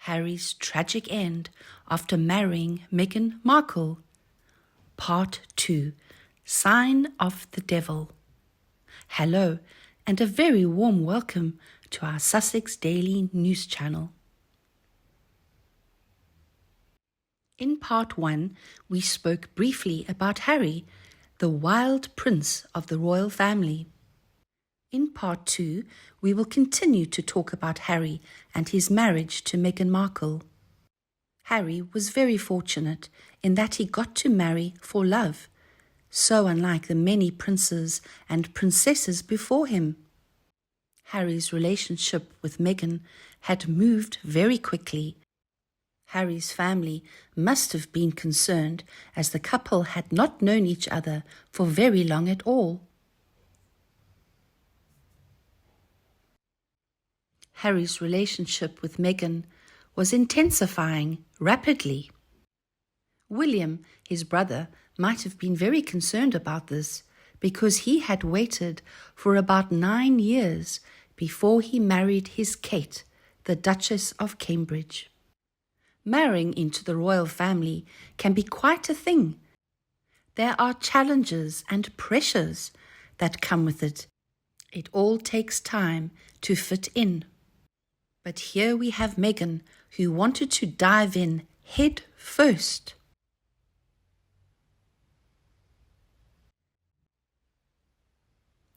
Harry's tragic end after marrying Meghan Markle. Part 2. Sign of the Devil. Hello, and a very warm welcome to our Sussex Daily news channel. In part 1, we spoke briefly about Harry, the wild prince of the royal family. In part 2, we will continue to talk about Harry and his marriage to Meghan Markle. Harry was very fortunate in that he got to marry for love, so unlike the many princes and princesses before him. Harry's relationship with Meghan had moved very quickly. Harry's family must have been concerned, as the couple had not known each other for very long at all. Harry's relationship with Meghan was intensifying rapidly. William, his brother, might have been very concerned about this because he had waited for about 9 years before he married his Kate, the Duchess of Cambridge. Marrying into the royal family can be quite a thing. There are challenges and pressures that come with it. It all takes time to fit in. But here we have Meghan, who wanted to dive in head first.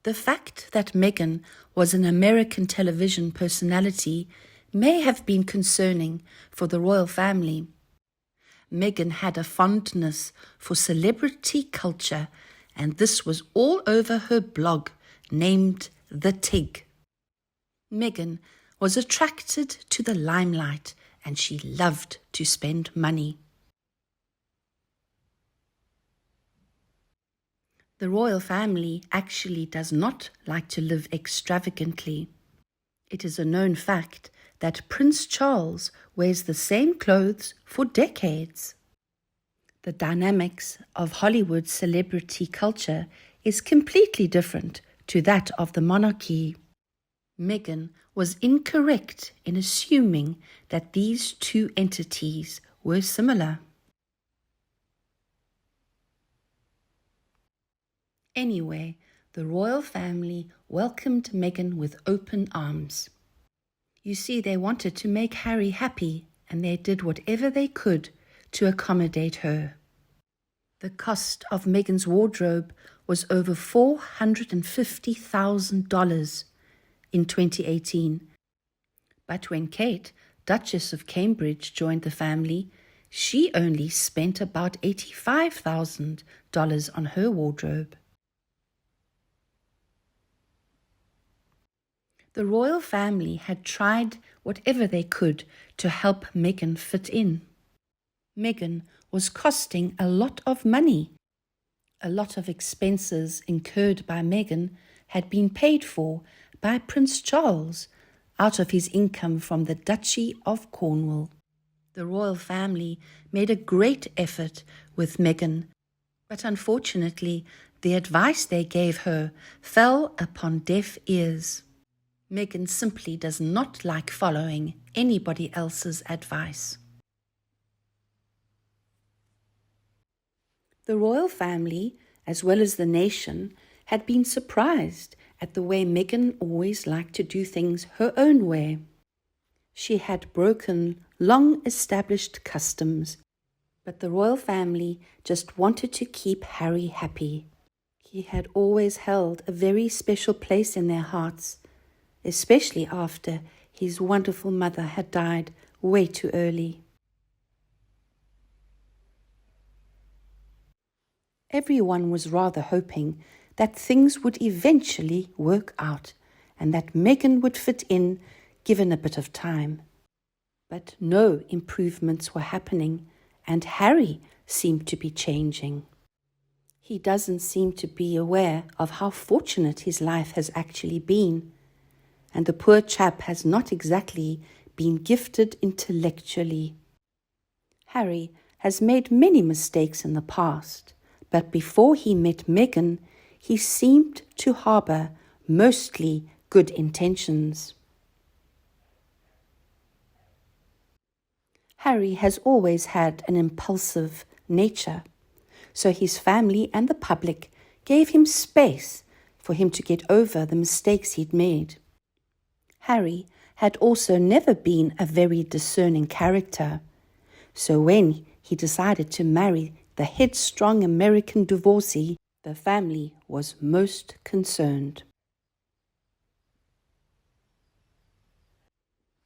The fact that Meghan was an American television personality may have been concerning for the royal family. Meghan had a fondness for celebrity culture, and this was all over her blog named The Tig. Meghan was attracted to the limelight, and she loved to spend money. The royal family actually does not like to live extravagantly. It is a known fact that Prince Charles wears the same clothes for decades. The dynamics of Hollywood celebrity culture is completely different to that of the monarchy. Meghan was incorrect in assuming that these two entities were similar. Anyway, the royal family welcomed Meghan with open arms. You see, they wanted to make Harry happy, and they did whatever they could to accommodate her. The cost of Meghan's wardrobe was over $450,000 in 2018. But when Kate, Duchess of Cambridge, joined the family, she only spent about $85,000 on her wardrobe. The royal family had tried whatever they could to help Meghan fit in. Meghan was costing a lot of money. A lot of expenses incurred by Meghan had been paid for by Prince Charles out of his income from the Duchy of Cornwall. The royal family made a great effort with Meghan, but unfortunately the advice they gave her fell upon deaf ears. Meghan simply does not like following anybody else's advice. The royal family, as well as the nation, had been surprised at the way Meghan always liked to do things her own way. She had broken long-established customs, but the royal family just wanted to keep Harry happy. He had always held a very special place in their hearts, especially after his wonderful mother had died way too early. Everyone was rather hoping that things would eventually work out and that Meghan would fit in given a bit of time. But no improvements were happening, and Harry seemed to be changing. He doesn't seem to be aware of how fortunate his life has actually been, and the poor chap has not exactly been gifted intellectually. Harry has made many mistakes in the past, but before he met Meghan, he seemed to harbour mostly good intentions. Harry has always had an impulsive nature, so his family and the public gave him space for him to get over the mistakes he'd made. Harry had also never been a very discerning character, so when he decided to marry the headstrong American divorcee, the family was most concerned.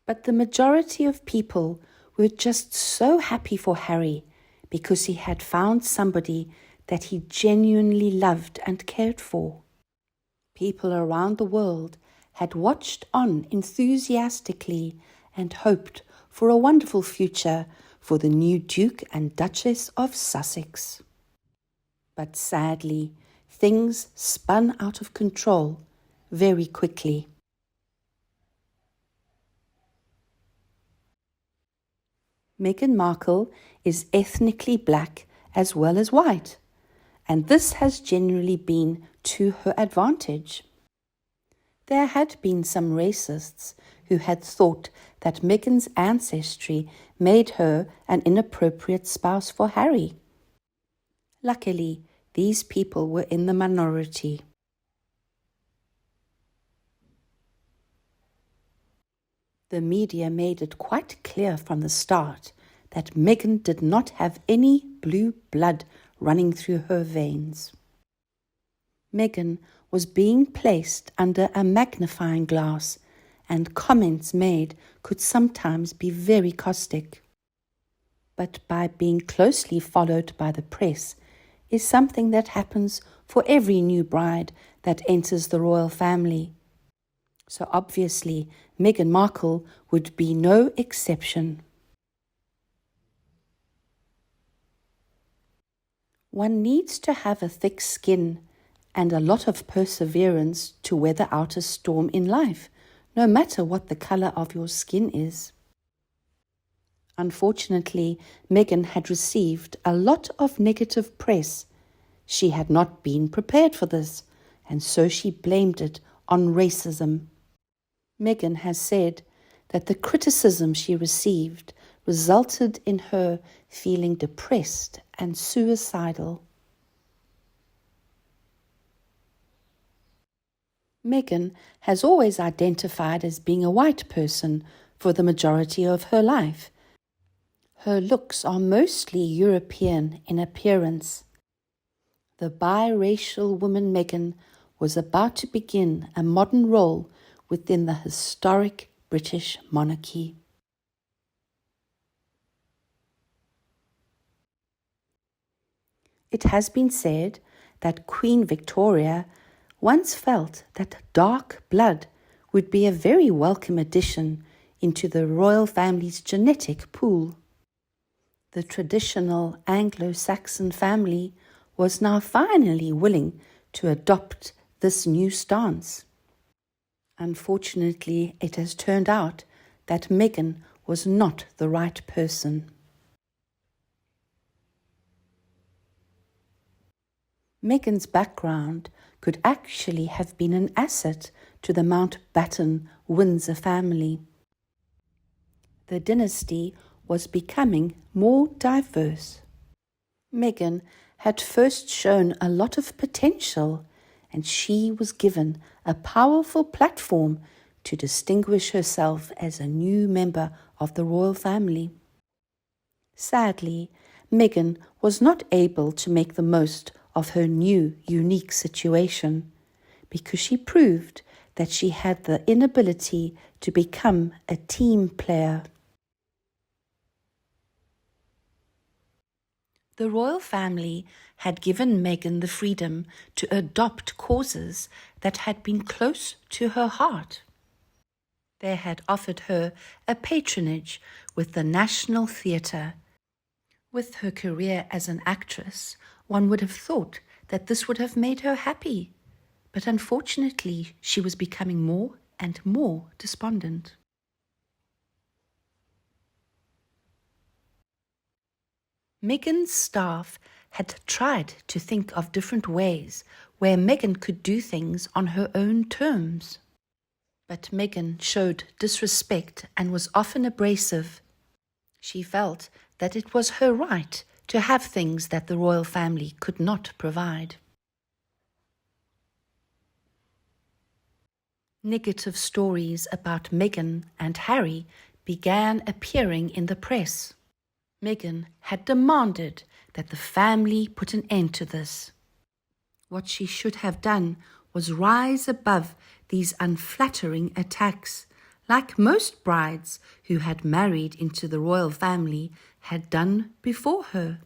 But the majority of people were just so happy for Harry because he had found somebody that he genuinely loved and cared for. People around the world had watched on enthusiastically and hoped for a wonderful future for the new Duke and Duchess of Sussex. But sadly, things spun out of control very quickly. Meghan Markle is ethnically black as well as white, and this has generally been to her advantage. There had been some racists who had thought that Meghan's ancestry made her an inappropriate spouse for Harry. Luckily, these people were in the minority. The media made it quite clear from the start that Meghan did not have any blue blood running through her veins. Meghan was being placed under a magnifying glass, and comments made could sometimes be very caustic. But by being closely followed by the press is something that happens for every new bride that enters the royal family. So obviously, Meghan Markle would be no exception. One needs to have a thick skin and a lot of perseverance to weather out a storm in life, no matter what the color of your skin is. Unfortunately, Meghan had received a lot of negative press. She had not been prepared for this, and so she blamed it on racism. Meghan has said that the criticism she received resulted in her feeling depressed and suicidal. Meghan has always identified as being a white person for the majority of her life. Her looks are mostly European in appearance. The biracial woman Meghan was about to begin a modern role within the historic British monarchy. It has been said that Queen Victoria once felt that dark blood would be a very welcome addition into the royal family's genetic pool. The traditional Anglo-Saxon family was now finally willing to adopt this new stance. Unfortunately, it has turned out that Meghan was not the right person. Meghan's background could actually have been an asset to the Mountbatten Windsor family. The dynasty was becoming more diverse. Meghan had first shown a lot of potential, and she was given a powerful platform to distinguish herself as a new member of the royal family. Sadly, Meghan was not able to make the most of her new, unique situation because she proved that she had the inability to become a team player. The royal family had given Meghan the freedom to adopt causes that had been close to her heart. They had offered her a patronage with the National Theatre. With her career as an actress, one would have thought that this would have made her happy, but unfortunately she was becoming more and more despondent. Meghan's staff had tried to think of different ways where Meghan could do things on her own terms. But Meghan showed disrespect and was often abrasive. She felt that it was her right to have things that the royal family could not provide. Negative stories about Meghan and Harry began appearing in the press. Meghan had demanded that the family put an end to this. What she should have done was rise above these unflattering attacks, like most brides who had married into the royal family had done before her.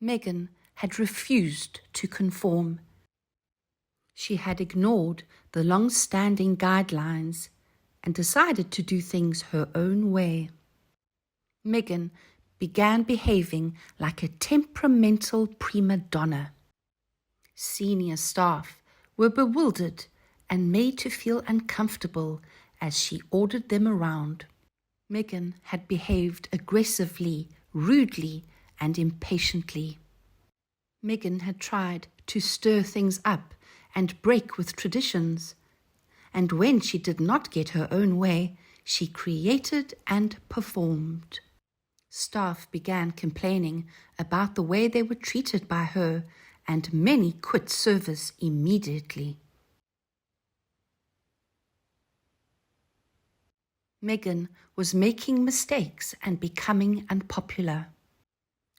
Meghan had refused to conform. She had ignored the long-standing guidelines and decided to do things her own way. Meghan began behaving like a temperamental prima donna. Senior staff were bewildered and made to feel uncomfortable as she ordered them around. Meghan had behaved aggressively, rudely, and impatiently. Meghan had tried to stir things up and break with traditions, and when she did not get her own way, she created and performed. Staff began complaining about the way they were treated by her, and many quit service immediately. Meghan was making mistakes and becoming unpopular.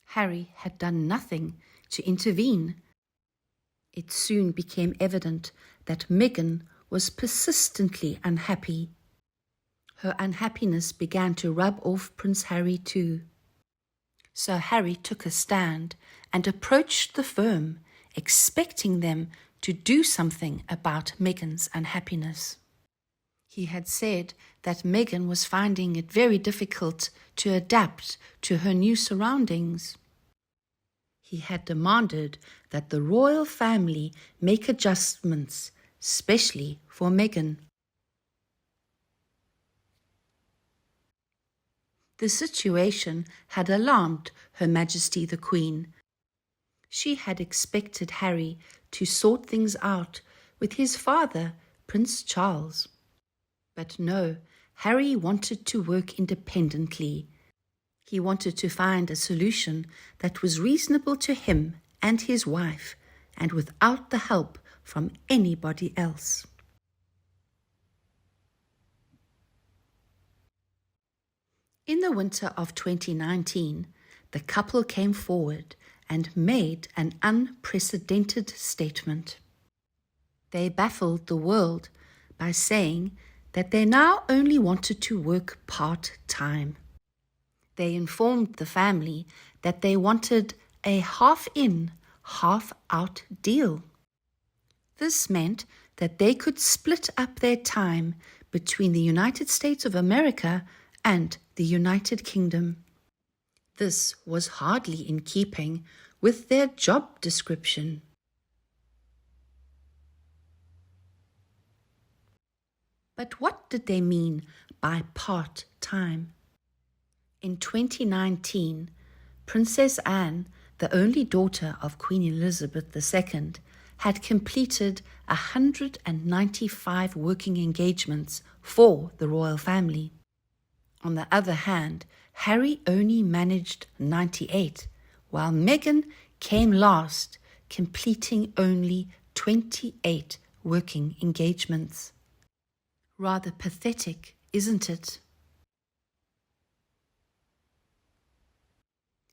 Harry had done nothing to intervene. It soon became evident that Meghan was persistently unhappy. Her unhappiness began to rub off Prince Harry too. So Harry took a stand and approached the firm, expecting them to do something about Meghan's unhappiness. He had said that Meghan was finding it very difficult to adapt to her new surroundings. He had demanded that the royal family make adjustments, especially for Meghan. The situation had alarmed Her Majesty the Queen. She had expected Harry to sort things out with his father, Prince Charles. But no, Harry wanted to work independently. He wanted to find a solution that was reasonable to him and his wife, and without the help from anybody else. In the winter of 2019, the couple came forward and made an unprecedented statement. They baffled the world by saying that they now only wanted to work part-time. They informed the family that they wanted a half-in, half-out deal. This meant that they could split up their time between the United States of America and the United Kingdom. This was hardly in keeping with their job description. But what did they mean by part-time? In 2019, Princess Anne, the only daughter of Queen Elizabeth II, had completed 195 working engagements for the royal family. On the other hand, Harry only managed 98, while Meghan came last, completing only 28 working engagements. Rather pathetic, isn't it?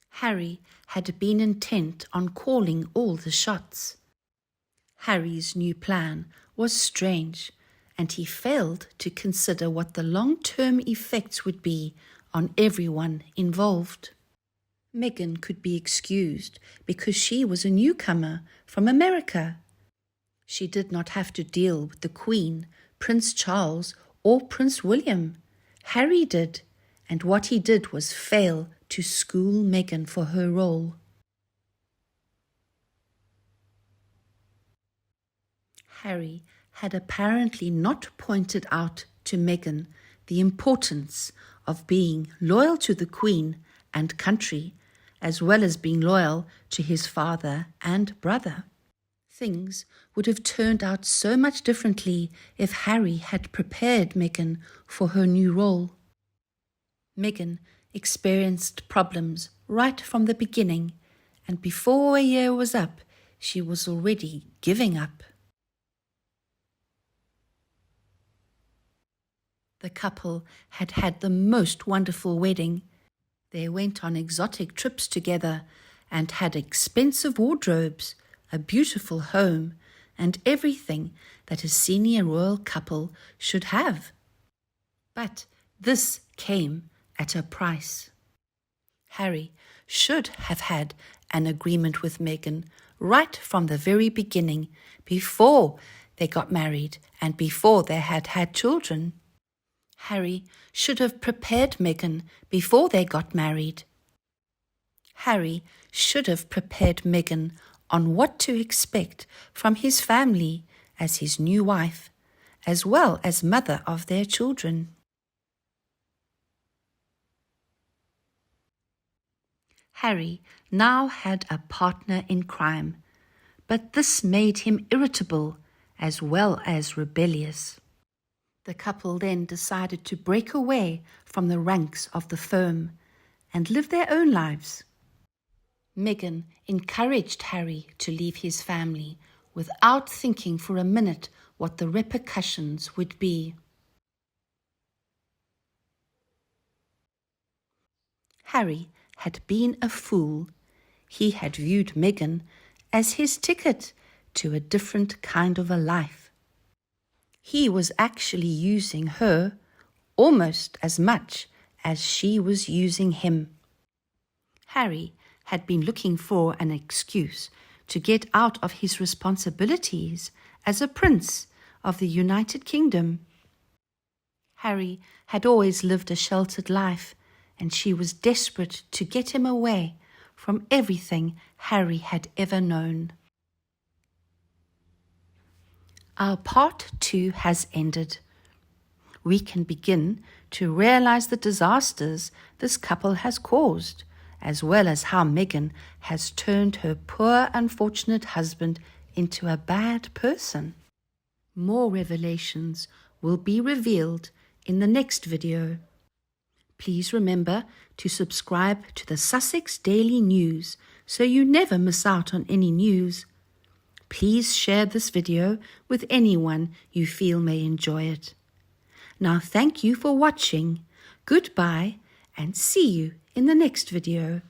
Harry had been intent on calling all the shots. Harry's new plan was strange, and he failed to consider what the long-term effects would be on everyone involved. Meghan could be excused because she was a newcomer from America. She did not have to deal with the Queen, Prince Charles, or Prince William. Harry did, and what he did was fail to school Meghan for her role. Harry had apparently not pointed out to Meghan the importance of being loyal to the Queen and country, as well as being loyal to his father and brother. Things would have turned out so much differently if Harry had prepared Meghan for her new role. Meghan experienced problems right from the beginning, and before a year was up, she was already giving up. The couple had had the most wonderful wedding. They went on exotic trips together and had expensive wardrobes, a beautiful home, and everything that a senior royal couple should have. But this came at a price. Harry should have had an agreement with Meghan right from the very beginning, before they got married and before they had had children. Harry should have prepared Meghan before they got married. Harry should have prepared Meghan on what to expect from his family as his new wife, as well as mother of their children. Harry now had a partner in crime, but this made him irritable as well as rebellious. The couple then decided to break away from the ranks of the firm and live their own lives. Meghan encouraged Harry to leave his family without thinking for a minute what the repercussions would be. Harry had been a fool. He had viewed Meghan as his ticket to a different kind of a life. He was actually using her almost as much as she was using him. Harry had been looking for an excuse to get out of his responsibilities as a prince of the United Kingdom. Harry had always lived a sheltered life, and she was desperate to get him away from everything Harry had ever known. Our part 2 has ended. We can begin to realize the disasters this couple has caused, as well as how Meghan has turned her poor, unfortunate husband into a bad person. More revelations will be revealed in the next video. Please remember to subscribe to the Sussex Daily News so you never miss out on any news. Please share this video with anyone you feel may enjoy it. Now thank you for watching. Goodbye and see you in the next video.